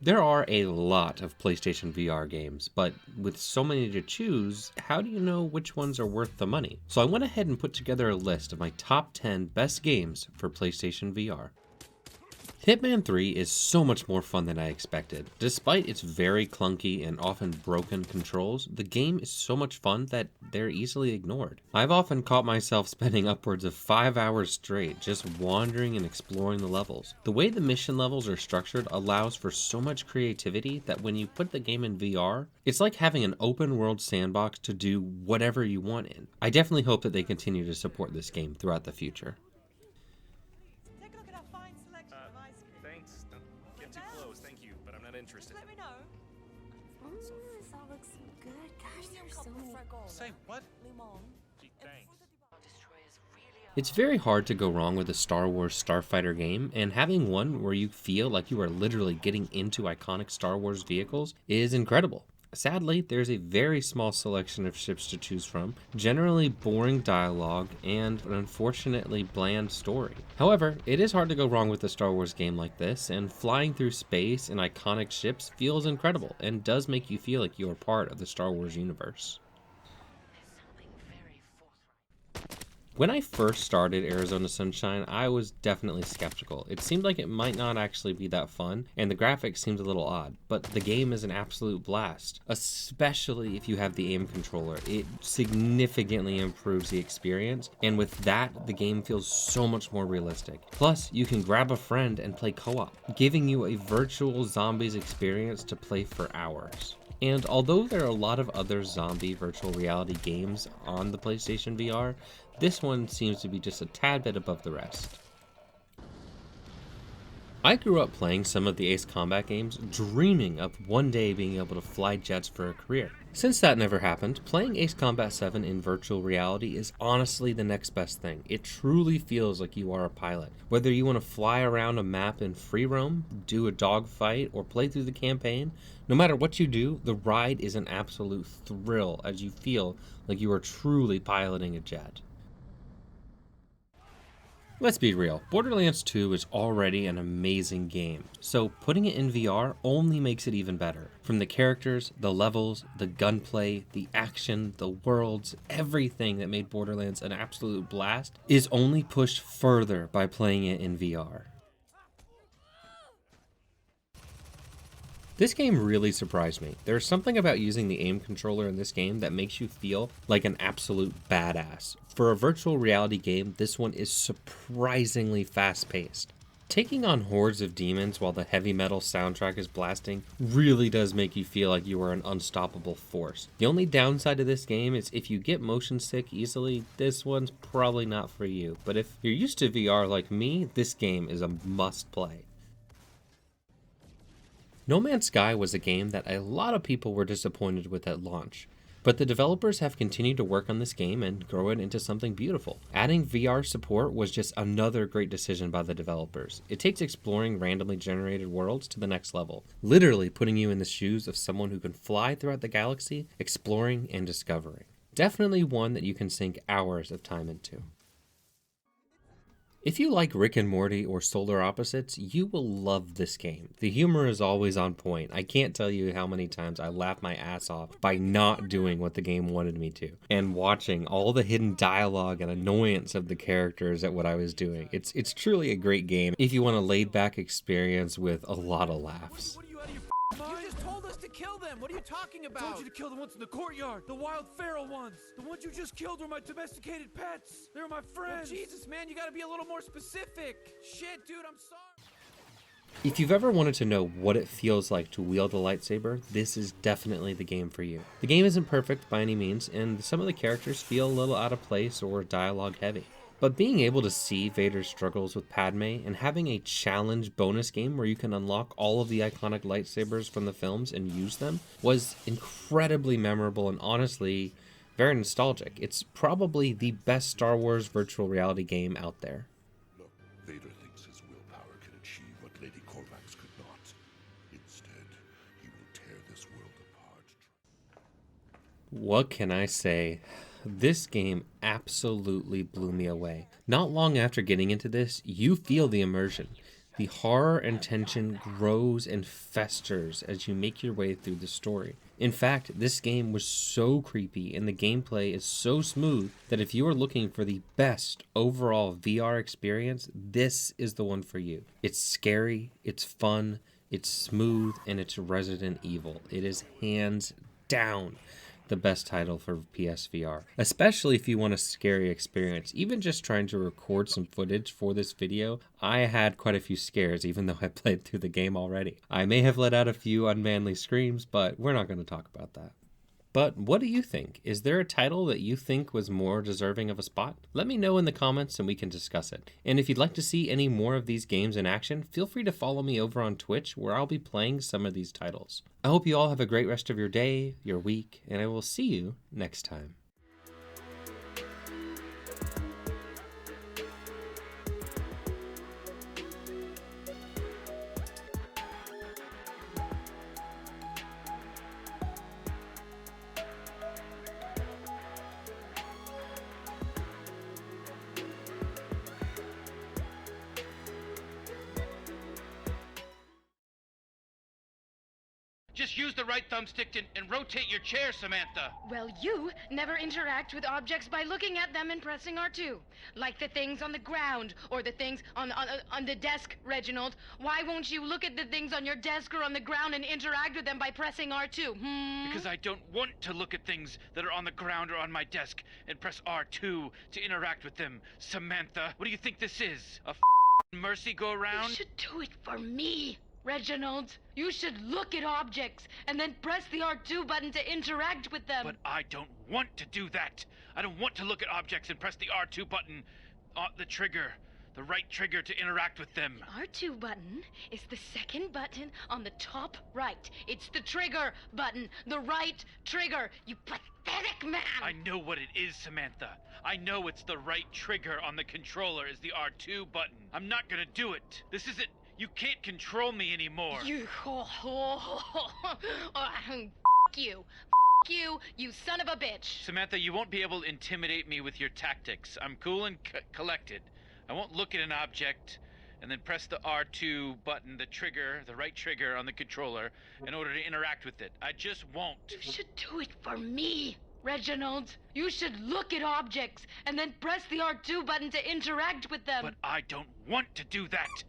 There are a lot of PlayStation VR games, but with so many to choose, how do you know which ones are worth the money? So I went ahead and put together a list of my top 10 best games for PlayStation VR. Hitman 3 is so much more fun than I expected. Despite its very clunky and often broken controls, the game is so much fun that they're easily ignored. I've often caught myself spending upwards of 5 hours straight just wandering and exploring the levels. The way the mission levels are structured allows for so much creativity that when you put the game in VR, it's like having an open world sandbox to do whatever you want in. I definitely hope that they continue to support this game throughout the future. Thanks. Don't get too close, thank you, but I'm not interested. Let me know. This all looks so good. Gosh, there's so many. Say what? Gee, thanks. It's very hard to go wrong with a Star Wars Starfighter game, and having one where you feel like you are literally getting into iconic Star Wars vehicles is incredible. Sadly, there's a very small selection of ships to choose from, generally boring dialogue, and an unfortunately bland story. However, it is hard to go wrong with a Star Wars game like this, and flying through space in iconic ships feels incredible, and does make you feel like you are part of the Star Wars universe. When I first started Arizona Sunshine, I was definitely skeptical. It seemed like it might not actually be that fun, and the graphics seemed a little odd, but the game is an absolute blast, especially if you have the aim controller. It significantly improves the experience, and with that, the game feels so much more realistic. Plus, you can grab a friend and play co-op, giving you a virtual zombies experience to play for hours. And although there are a lot of other zombie virtual reality games on the PlayStation VR, this one seems to be just a tad bit above the rest. I grew up playing some of the Ace Combat games, dreaming of one day being able to fly jets for a career. Since that never happened, playing Ace Combat 7 in virtual reality is honestly the next best thing. It truly feels like you are a pilot. Whether you want to fly around a map in free roam, do a dogfight, or play through the campaign, no matter what you do, the ride is an absolute thrill as you feel like you are truly piloting a jet. Let's be real, Borderlands 2 is already an amazing game, so putting it in VR only makes it even better. From the characters, the levels, the gunplay, the action, the worlds, everything that made Borderlands an absolute blast is only pushed further by playing it in VR. This game really surprised me. There's something about using the aim controller in this game that makes you feel like an absolute badass. For a virtual reality game, this one is surprisingly fast-paced. Taking on hordes of demons while the heavy metal soundtrack is blasting really does make you feel like you are an unstoppable force. The only downside to this game is if you get motion sick easily, this one's probably not for you. But if you're used to VR like me, this game is a must-play. No Man's Sky was a game that a lot of people were disappointed with at launch, but the developers have continued to work on this game and grow it into something beautiful. Adding VR support was just another great decision by the developers. It takes exploring randomly generated worlds to the next level, literally putting you in the shoes of someone who can fly throughout the galaxy, exploring and discovering. Definitely one that you can sink hours of time into. If you like Rick and Morty or Solar Opposites, you will love this game. The humor is always on point. I can't tell you how many times I laughed my ass off by not doing what the game wanted me to, and watching all the hidden dialogue and annoyance of the characters at what I was doing. It's truly a great game if you want a laid-back experience with a lot of laughs. What are you out of your mind? You just told us to kill them. What are you talking about? I told you to kill the ones in the courtyard. The wild feral ones. The ones you just killed were my domesticated pets. They're my friends. Well, Jesus, man, you gotta be a little more specific. Shit, dude, I'm sorry. If you've ever wanted to know what it feels like to wield a lightsaber, this is definitely the game for you. The game isn't perfect by any means, and some of the characters feel a little out of place or dialogue heavy. But being able to see Vader's struggles with Padme and having a challenge bonus game where you can unlock all of the iconic lightsabers from the films and use them was incredibly memorable and honestly very nostalgic. It's probably the best Star Wars virtual reality game out there. Look, Vader thinks his willpower can achieve what Lady Corvax could not. Instead, he will tear this world apart. What can I say? This game absolutely blew me away. Not long after getting into this, you feel the immersion. The horror and tension grows and festers as you make your way through the story. In fact, this game was so creepy and the gameplay is so smooth that if you are looking for the best overall VR experience, this is the one for you. It's scary, it's fun, it's smooth, and it's Resident Evil. It is hands down the best title for PSVR, especially if you want a scary experience. Even just trying to record some footage for this video, I had quite a few scares even though I played through the game already. I may have let out a few unmanly screams, but we're not going to talk about that. But what do you think? Is there a title that you think was more deserving of a spot? Let me know in the comments and we can discuss it. And if you'd like to see any more of these games in action, feel free to follow me over on Twitch where I'll be playing some of these titles. I hope you all have a great rest of your day, your week, and I will see you next time. Just use the right thumbstick and rotate your chair, Samantha. Well, you never interact with objects by looking at them and pressing R2. Like the things on the ground or the things on the desk, Reginald. Why won't you look at the things on your desk or on the ground and interact with them by pressing R2? Because I don't want to look at things that are on the ground or on my desk and press R2 to interact with them, Samantha. What do you think this is? A mercy-go-round? You should do it for me, Reginald. You should look at objects and then press the R2 button to interact with them. But I don't want to do that. I don't want to look at objects and press the R2 button, the trigger, the right trigger to interact with them. The R2 button is the second button on the top right. It's the trigger button, the right trigger, you pathetic man! I know what it is, Samantha. I know it's the right trigger on the controller is the R2 button. I'm not gonna do it. This isn't... You can't control me anymore. You... you. You, you son of a bitch. Samantha, you won't be able to intimidate me with your tactics. I'm cool and collected. I won't look at an object and then press the R2 button, the trigger, the right trigger on the controller in order to interact with it. I just won't. You should do it for me, Reginald. You should look at objects and then press the R2 button to interact with them. But I don't want to do that.